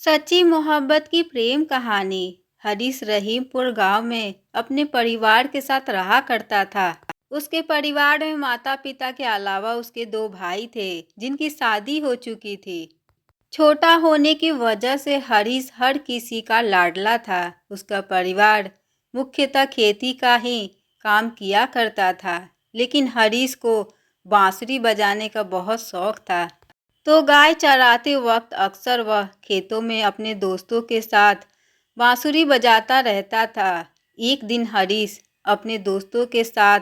सच्ची मोहब्बत की प्रेम कहानी। हरीश रहीमपुर गांव में अपने परिवार के साथ रहा करता था। उसके परिवार में माता पिता के अलावा उसके दो भाई थे जिनकी शादी हो चुकी थी। छोटा होने की वजह से हरीश हर किसी का लाडला था। उसका परिवार मुख्यतः खेती का ही काम किया करता था, लेकिन हरीश को बांसुरी बजाने का बहुत शौक था। तो गाय चराते वक्त अक्सर वह खेतों में अपने दोस्तों के साथ बांसुरी बजाता रहता था। एक दिन हरीश अपने दोस्तों के साथ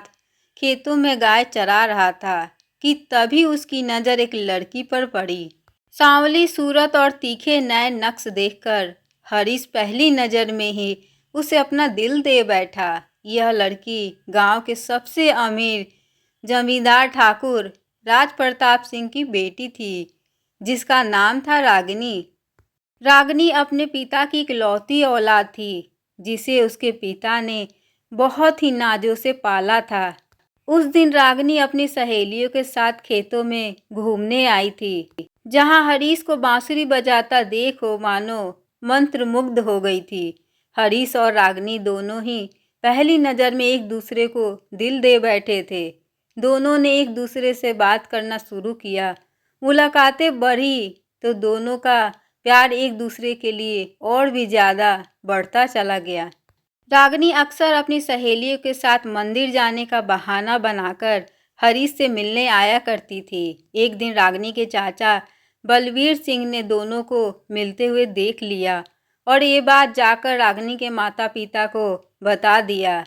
खेतों में गाय चरा रहा था कि तभी उसकी नज़र एक लड़की पर पड़ी। सांवली सूरत और तीखे नए नक्श देखकर हरीश पहली नज़र में ही उसे अपना दिल दे बैठा। यह लड़की गांव के सबसे अमीर जमींदार ठाकुर राज प्रताप सिंह की बेटी थी, जिसका नाम था रागिनी। रागिनी अपने पिता की इकलौती औलाद थी, जिसे उसके पिता ने बहुत ही नाजों से पाला था। उस दिन रागिनी अपनी सहेलियों के साथ खेतों में घूमने आई थी, जहां हरीश को बांसुरी बजाता देख वो मानो मंत्रमुग्ध हो गई थी। हरीश और रागिनी दोनों ही पहली नज़र में एक दूसरे को दिल दे बैठे थे। दोनों ने एक दूसरे से बात करना शुरू किया। मुलाकातें बढ़ी तो दोनों का प्यार एक दूसरे के लिए और भी ज़्यादा बढ़ता चला गया। रागिनी अक्सर अपनी सहेलियों के साथ मंदिर जाने का बहाना बनाकर हरीश से मिलने आया करती थी। एक दिन रागिनी के चाचा बलवीर सिंह ने दोनों को मिलते हुए देख लिया और ये बात जाकर रागिनी के माता पिता को बता दिया।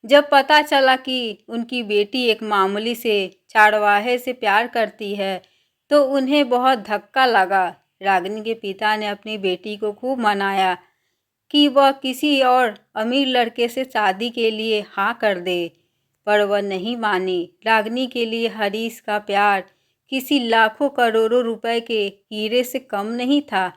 जब पता चला कि उनकी बेटी एक मामूली से छाड़वाहे से प्यार करती है तो उन्हें बहुत धक्का लगा। रागिनी के पिता ने अपनी बेटी को खूब मनाया कि वह किसी और अमीर लड़के से शादी के लिए हाँ कर दे, पर वह नहीं मानी। रागिनी के लिए हरीश का प्यार किसी लाखों करोड़ों रुपए के हीरे से कम नहीं था।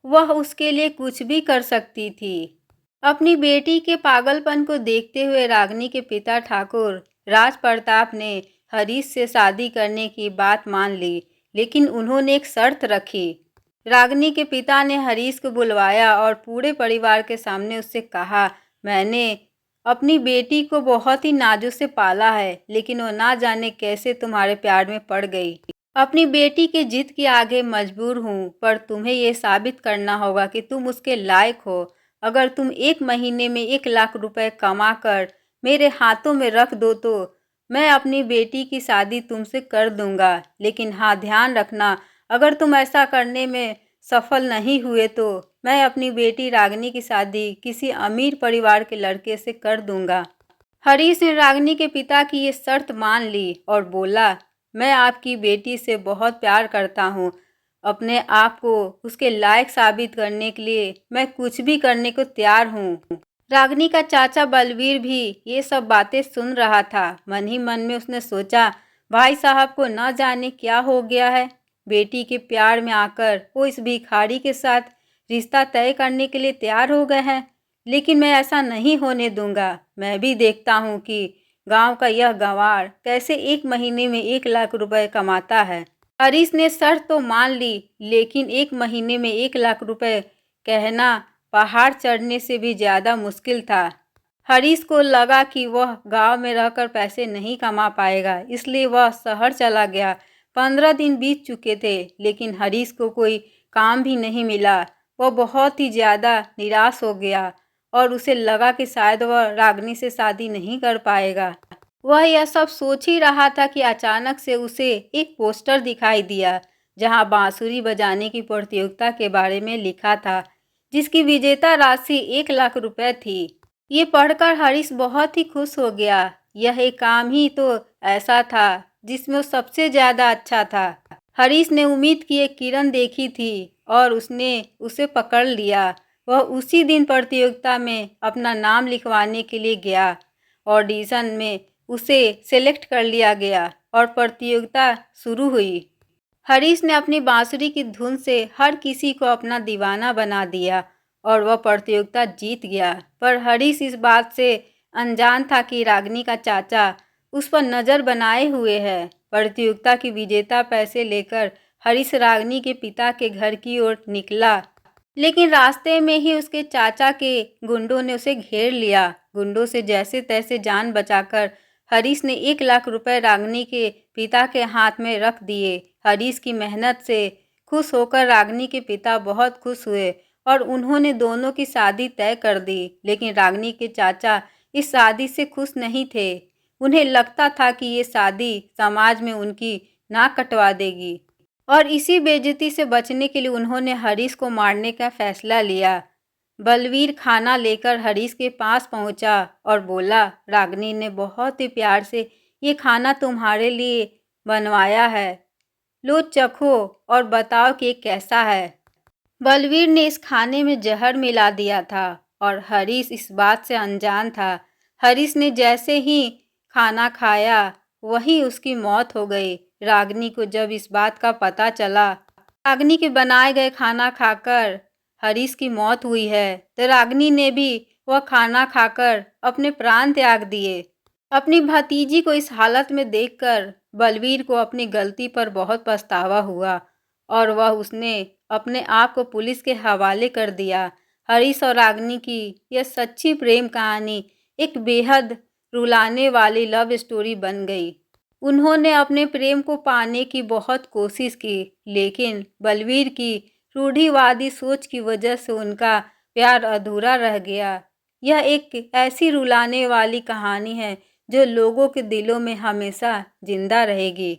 वह उसके लिए कुछ भी कर सकती थी। अपनी बेटी के पागलपन को देखते हुए रागिनी के पिता ठाकुर राज प्रताप ने हरीश से शादी करने की बात मान ली, लेकिन उन्होंने एक शर्त रखी। रागिनी के पिता ने हरीश को बुलवाया और पूरे परिवार के सामने उससे कहा, मैंने अपनी बेटी को बहुत ही नाजुक से पाला है, लेकिन वो ना जाने कैसे तुम्हारे प्यार में पड़ गई। अपनी बेटी की जिद के आगे मजबूर हूँ, पर तुम्हें ये साबित करना होगा कि तुम उसके लायक हो। अगर तुम 1 महीने में 1 लाख रुपए कमा कर मेरे हाथों में रख दो तो मैं अपनी बेटी की शादी तुमसे कर दूंगा। लेकिन हाँ, ध्यान रखना, अगर तुम ऐसा करने में सफल नहीं हुए तो मैं अपनी बेटी रागिनी की शादी किसी अमीर परिवार के लड़के से कर दूंगा। हरीश ने रागिनी के पिता की ये शर्त मान ली और बोला, मैं आपकी बेटी से बहुत प्यार करता हूँ। अपने आप को उसके लायक साबित करने के लिए मैं कुछ भी करने को तैयार हूँ। रागिनी का चाचा बलवीर भी ये सब बातें सुन रहा था। मन ही मन में उसने सोचा, भाई साहब को न जाने क्या हो गया है। बेटी के प्यार में आकर वो इस भिखारी के साथ रिश्ता तय करने के लिए तैयार हो गए हैं, लेकिन मैं ऐसा नहीं होने दूंगा। मैं भी देखता हूँ कि गांव का यह गंवार कैसे 1 महीने में 1 लाख रुपए कमाता है। हरीश ने शर्त तो मान ली, लेकिन 1 महीने में 1 लाख रुपए कहना पहाड़ चढ़ने से भी ज़्यादा मुश्किल था। हरीश को लगा कि वह गांव में रहकर पैसे नहीं कमा पाएगा, इसलिए वह शहर चला गया। 15 दिन बीत चुके थे, लेकिन हरीश को कोई काम भी नहीं मिला। वह बहुत ही ज़्यादा निराश हो गया और उसे लगा कि शायद वह रागिनी से शादी नहीं कर पाएगा। वह यह सब सोच ही रहा था कि अचानक से उसे एक पोस्टर दिखाई दिया, जहां बांसुरी बजाने की प्रतियोगिता के बारे में लिखा था, जिसकी विजेता राशि 1 लाख रुपए थी। ये पढ़कर हरीश बहुत ही खुश हो गया। यह एक काम ही तो ऐसा था जिसमें वो सबसे ज़्यादा अच्छा था। हरीश ने उम्मीद की एक किरण देखी थी और उसने उसे पकड़ लिया। वह उसी दिन प्रतियोगिता में अपना नाम लिखवाने के लिए गया। ऑडिशन में उसे सेलेक्ट कर लिया गया और प्रतियोगिता शुरू हुई। हरीश ने अपनी बांसुरी की धुन से हर किसी को अपना दीवाना बना दिया और वह प्रतियोगिता जीत गया। पर हरीश इस बात से अनजान था कि रागिनी का चाचा उस पर नज़र बनाए हुए है। प्रतियोगिता की विजेता पैसे लेकर हरीश रागिनी के पिता के घर की ओर निकला। लेकिन रास्ते में ही उसके चाचा के गुंडों ने उसे घेर लिया। गुंडों से जैसे तैसे जान बचाकर हरीश ने 1 लाख रुपए रागिनी के पिता के हाथ में रख दिए। हरीश की मेहनत से खुश होकर रागिनी के पिता बहुत खुश हुए और उन्होंने दोनों की शादी तय कर दी। लेकिन रागिनी के चाचा इस शादी से खुश नहीं थे। उन्हें लगता था कि ये शादी समाज में उनकी नाक कटवा देगी और इसी बेइज्जती से बचने के लिए उन्होंने हरीश को मारने का फैसला लिया। बलवीर खाना लेकर हरीश के पास पहुंचा और बोला, रागिनी ने बहुत ही प्यार से ये खाना तुम्हारे लिए बनवाया है, लो चखो और बताओ कि कैसा है। बलवीर ने इस खाने में जहर मिला दिया था और हरीश इस बात से अनजान था। हरीश ने जैसे ही खाना खाया वहीं उसकी मौत हो गई। रागिनी को जब इस बात का पता चला, रागिनी के बनाए गए खाना खाकर हरीश की मौत हुई है, तो रागिनी ने भी वह खाना खाकर अपने प्राण त्याग दिए। अपनी भतीजी को इस हालत में देखकर बलवीर को अपनी गलती पर बहुत पछतावा हुआ और वह उसने अपने आप को पुलिस के हवाले कर दिया। हरीश और रागिनी की यह सच्ची प्रेम कहानी एक बेहद रुलाने वाली लव स्टोरी बन गई। उन्होंने अपने प्रेम को पाने की बहुत कोशिश की, लेकिन बलवीर की रूढ़िवादी सोच की वजह से उनका प्यार अधूरा रह गया। यह एक ऐसी रुलाने वाली कहानी है जो लोगों के दिलों में हमेशा जिंदा रहेगी।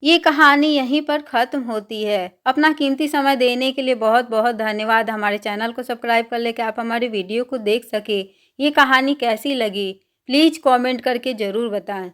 ये कहानी यहीं पर ख़त्म होती है। अपना कीमती समय देने के लिए बहुत बहुत धन्यवाद। हमारे चैनल को सब्सक्राइब कर लें कि आप हमारी वीडियो को देख सकें। ये कहानी कैसी लगी प्लीज़ कमेंट करके ज़रूर बताएं।